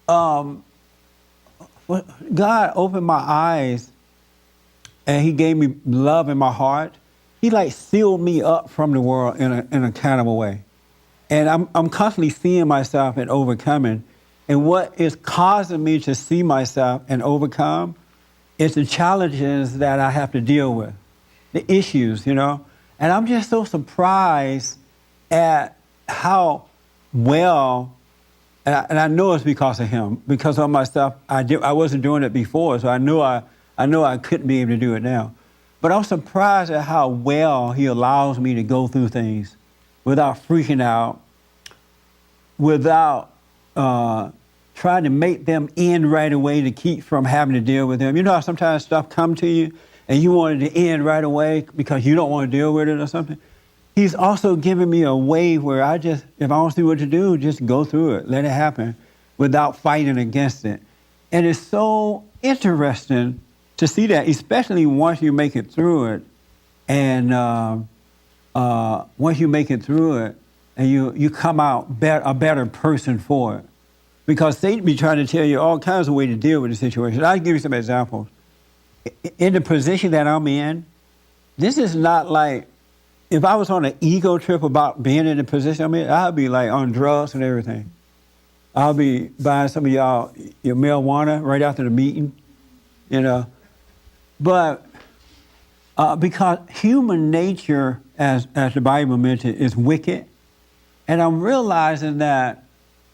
Well, God opened my eyes and he gave me love in my heart. He like sealed me up from the world in a kind of a way. And I'm constantly seeing myself and overcoming. And what is causing me to see myself and overcome is the challenges that I have to deal with, the issues, you know. And I'm just so surprised at how well, and I know it's because of him, because of my stuff. I wasn't doing it before, so I know I couldn't be able to do it now. But I'm surprised at how well he allows me to go through things without freaking out, without trying to make them end right away to keep from having to deal with them. You know how sometimes stuff come to you and you want it to end right away because you don't want to deal with it or something? He's also given me a way where if I don't see what to do, just go through it, let it happen without fighting against it. And it's so interesting to see that, especially once you make it through it. And once you make it through it, and you come out a better person for it. Because Satan be trying to tell you all kinds of ways to deal with the situation. I'll give you some examples. In the position that I'm in, this is not like, if I was on an ego trip about being in the position I'm in, I'd be like on drugs and everything. I'll be buying some of y'all your marijuana right after the meeting, you know. But because human nature, as the Bible mentioned, is wicked. And I'm realizing that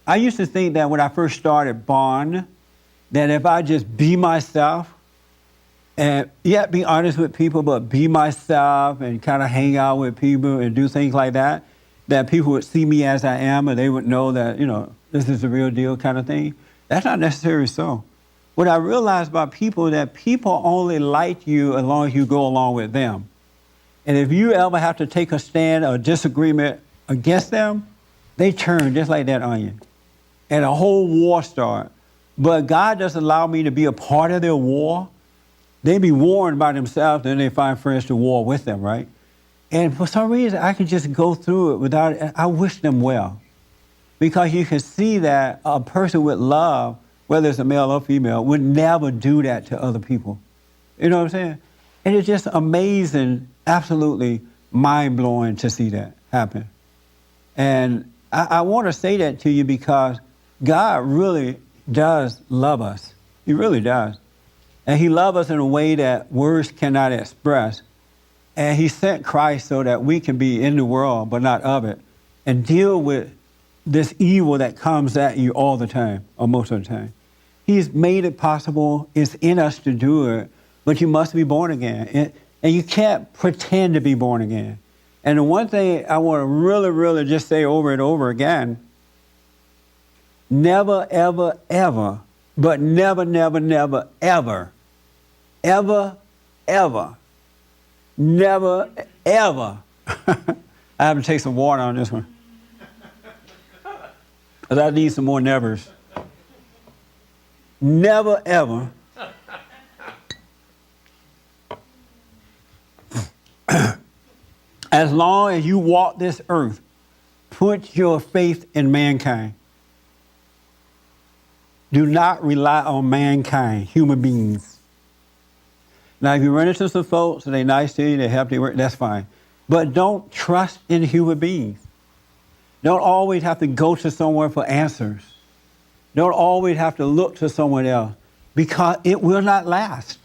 I used to think that when I first started Bond, that if I just be myself, and yet be honest with people, but be myself and kind of hang out with people and do things like that, that people would see me as I am and they would know that, you know, this is the real deal kind of thing. That's not necessarily so. What I realized about people is that people only like you as long as you go along with them. And if you ever have to take a stand or disagreement against them, they turn just like that on you. And a whole war starts. But God doesn't allow me to be a part of their war. They be warring by themselves, then they find friends to war with them, right? And for some reason, I can just go through it without, I wish them well. Because you can see that a person with love, whether it's a male or female, would never do that to other people. You know what I'm saying? And it's just amazing, absolutely mind-blowing to see that happen. And I want to say that to you because God really does love us. He really does. And he loves us in a way that words cannot express. And he sent Christ so that we can be in the world, but not of it, and deal with this evil that comes at you all the time, or most of the time. He's made it possible. It's in us to do it, but you must be born again. And you can't pretend to be born again. And the one thing I want to really, really just say over and over again, never, ever, ever, but never, never, never, ever, ever, ever, never, ever. I have to take some water on this one. Because I need some more nevers. Never, ever. As long as you walk this earth, put your faith in mankind. Do not rely on mankind, human beings. Now, if you run into some folks and they're nice to you, they help you work, that's fine. But don't trust in human beings. Don't always have to go to someone for answers. Don't always have to look to someone else because it will not last.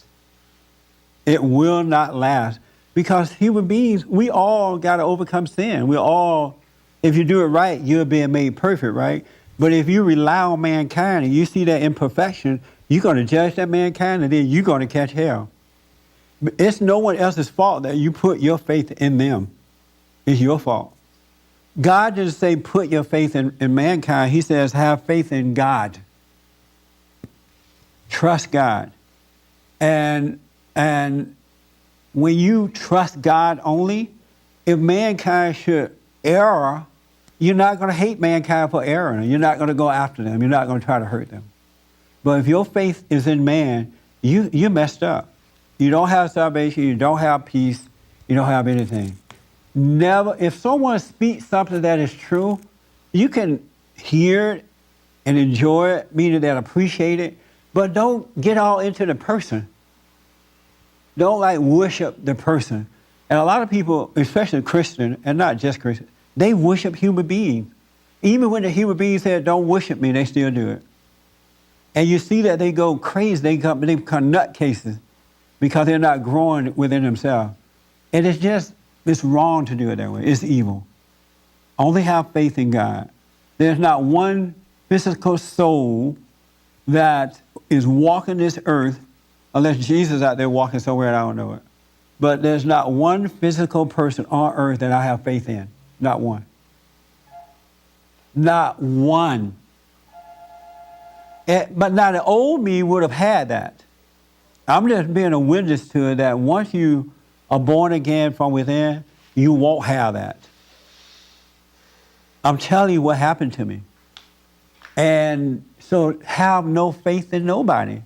It will not last because human beings, we all got to overcome sin. We all, if you do it right, you're being made perfect, right? But if you rely on mankind and you see that imperfection, you're going to judge that mankind and then you're going to catch hell. It's no one else's fault that you put your faith in them. It's your fault. God didn't say put your faith in mankind. He says have faith in God. Trust God. And when you trust God only, if mankind should err, you're not going to hate mankind for erring. You're not going to go after them. You're not going to try to hurt them. But if your faith is in man, you messed up. You don't have salvation. You don't have peace. You don't have anything. Never, if someone speaks something that is true, you can hear it and enjoy it, meaning that appreciate it, but don't get all into the person. Don't like worship the person. And a lot of people, especially Christian, and not just Christian, they worship human beings. Even when the human being said, don't worship me, they still do it. And you see that they go crazy, they become nutcases because they're not growing within themselves. And it's wrong to do it that way. It's evil. Only have faith in God. There's not one physical soul that is walking this earth, unless Jesus is out there walking somewhere and I don't know it. But there's not one physical person on earth that I have faith in. Not one. Not one. But now the old me would have had that. I'm just being a witness to it that once you are born again from within, you won't have that. I'm telling you what happened to me. And so have no faith in nobody.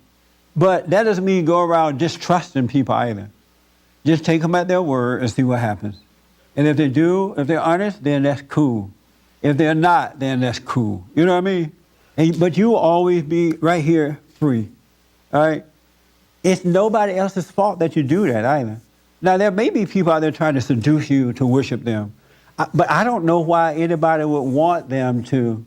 But that doesn't mean go around distrusting people either. Just take them at their word and see what happens. And if they do, if they're honest, then that's cool. If they're not, then that's cool. You know what I mean? But you will always be right here free. All right? It's nobody else's fault that you do that either. Now, there may be people out there trying to seduce you to worship them. But I don't know why anybody would want them to.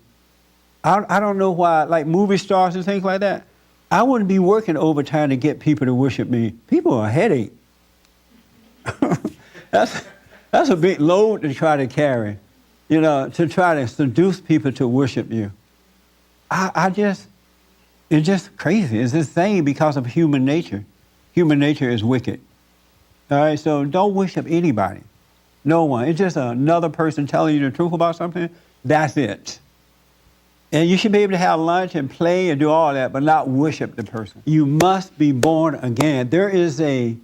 I don't know why, like movie stars and things like that. I wouldn't be working overtime to get people to worship me. People are a headache. That's a big load to try to carry, you know, to try to seduce people to worship you. It's just crazy. It's insane because of human nature. Human nature is wicked. All right, so don't worship anybody. No one. It's just another person telling you the truth about something. That's it. And you should be able to have lunch and play and do all that, but not worship the person. You must be born again. There is a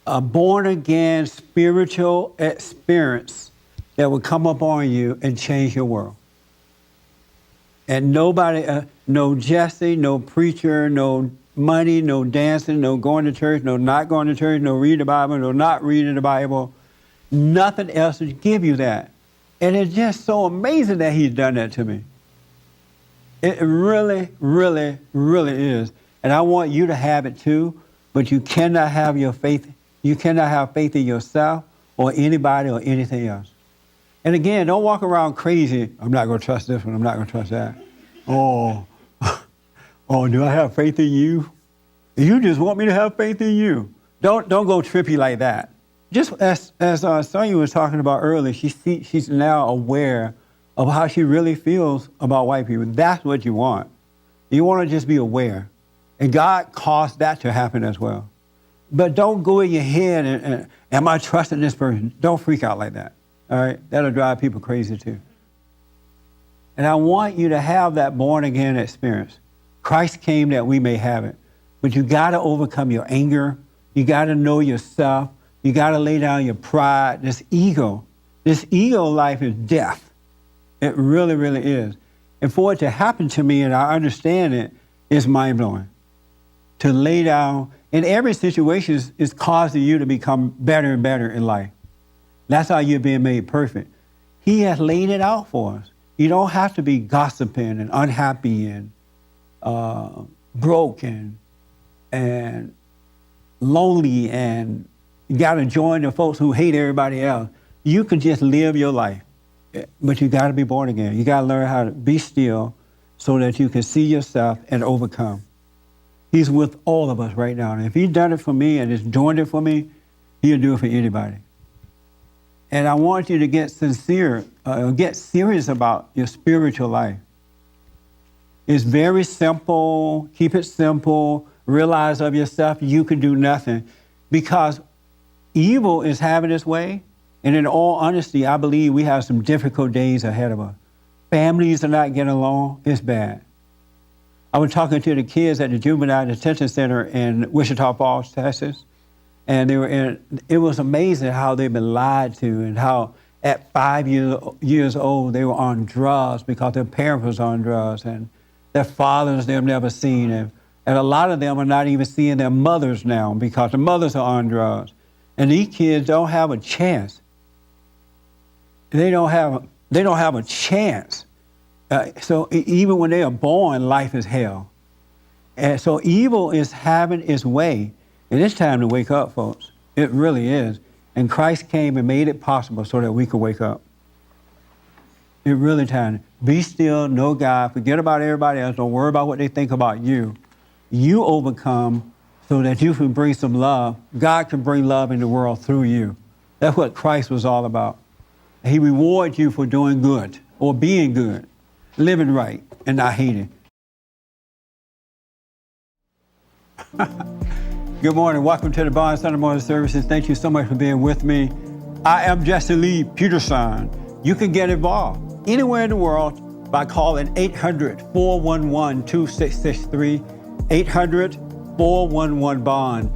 born-again spiritual experience that will come upon you and change your world. And nobody, no Jesse, no preacher, no money, no dancing, no going to church, no not going to church, no reading the Bible, no not reading the Bible. Nothing else will give you that. And it's just so amazing that he's done that to me. It really, really, really is. And I want you to have it too, but you cannot have your faith. You cannot have faith in yourself or anybody or anything else. And again, don't walk around crazy. I'm not going to trust this one. I'm not going to trust that. Oh, do I have faith in you? You just want me to have faith in you. Don't go trippy like that. Just as Sonia was talking about earlier, she's now aware of how she really feels about white people. That's what you want. You want to just be aware. And God caused that to happen as well. But don't go in your head and am I trusting this person? Don't freak out like that. All right? That'll drive people crazy too. And I want you to have that born again experience. Christ came that we may have it. But you got to overcome your anger. You got to know yourself. You got to lay down your pride, this ego. This ego life is death. It really, really is. And for it to happen to me, and I understand it, is mind-blowing. To lay down, in every situation is causing you to become better and better in life. That's how you're being made perfect. He has laid it out for us. You don't have to be gossiping and unhappy and broken and lonely and you got to join the folks who hate everybody else. You can just live your life, but you got to be born again. You got to learn how to be still so that you can see yourself and overcome. He's with all of us right now. And if he's done it for me and is doing it for me, he'll do it for anybody. And I want you to get sincere, get serious about your spiritual life. It's very simple. Keep it simple. Realize of yourself you can do nothing because evil is having its way. And in all honesty, I believe we have some difficult days ahead of us. Families are not getting along. It's bad. I was talking to the kids at the Juvenile Detention Center in Wichita Falls, Texas. And it was amazing how they've been lied to and how at 5 years old they were on drugs because their parents was on drugs and their fathers they've never seen. And a lot of them are not even seeing their mothers now because the mothers are on drugs. And these kids don't have a chance. They don't have a chance So even when they are born, life is hell. And so evil is having its way. And it's time to wake up, folks. It really is. And Christ came and made it possible so that we could wake up. It really time. Be still, know God, forget about everybody else, don't worry about what they think about you. You overcome so that you can bring some love. God can bring love in the world through you. That's what Christ was all about. He rewards you for doing good or being good, living right, and not hating. Good morning. Welcome to the Bond Sunday Morning Services. Thank you so much for being with me. I am Jesse Lee Peterson. You can get involved anywhere in the world by calling 800-411-2663, 800-411-BOND.